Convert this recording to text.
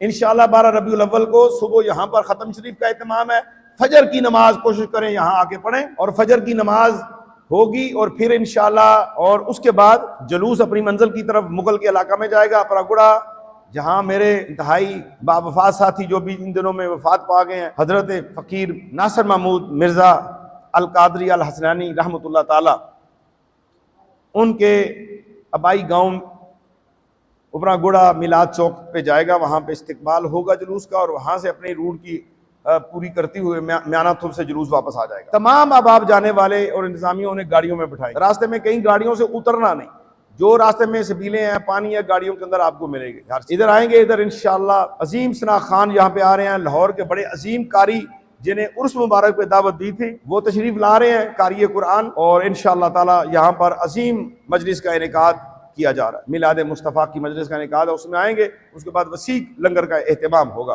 इंशाअल्लाह 12 रबीउल अव्वल को सुबह यहाँ पर ख़त्म शरीफ का एहतमाम है। फजर की नमाज कोशिश करें यहाँ आके पढ़ें और फजर की नमाज होगी और फिर इंशाअल्लाह और उसके बाद जुलूस अपनी मंजिल की तरफ मुगल के इलाका में जाएगा, अपरागुड़ा, जहाँ मेरे इंतहाई बावफात साथी जो भी इन दिनों में वफात पा गए हैं, हजरत फ़कीर नासिर महमूद मिर्ज़ा अल कादरी अल हसनानी रहमतुल्लाह ताला, उनके आबाई गाँव उपरागुड़ा मिलाद चौक पे जाएगा। वहाँ पे इस्तिकबाल होगा जुलूस का और वहाँ से अपनी रूट की पूरी करते हुए म्यानाथुर से जुलूस वापस आ जाएगा। तमाम अहबाब जाने वाले और इंतजामिया उन्हें गाड़ियों में बिठाए। रास्ते में कई गाड़ियों से उतरना नहीं, जो रास्ते में सबीलें हैं, पानी है, गाड़ियों के अंदर आपको मिलेगी। इधर आएंगे, इधर इंशाअल्लाह अजीम सना खान यहाँ पे आ रहे हैं, लाहौर के बड़े अजीम कारी जिन्हें उर्स मुबारक पे दावत दी थी, वो तशरीफ ला रहे हैं, कारी कुरान, और इंशाअल्लाह ताला यहाँ पर अजीम मजलिस का इनेकाद किया जा रहा है। मिलाद मुस्तफ़ा की मजलिस का इनेकाद है, उसमें आएंगे, उसके बाद वसी लंगर का एहतमाम होगा।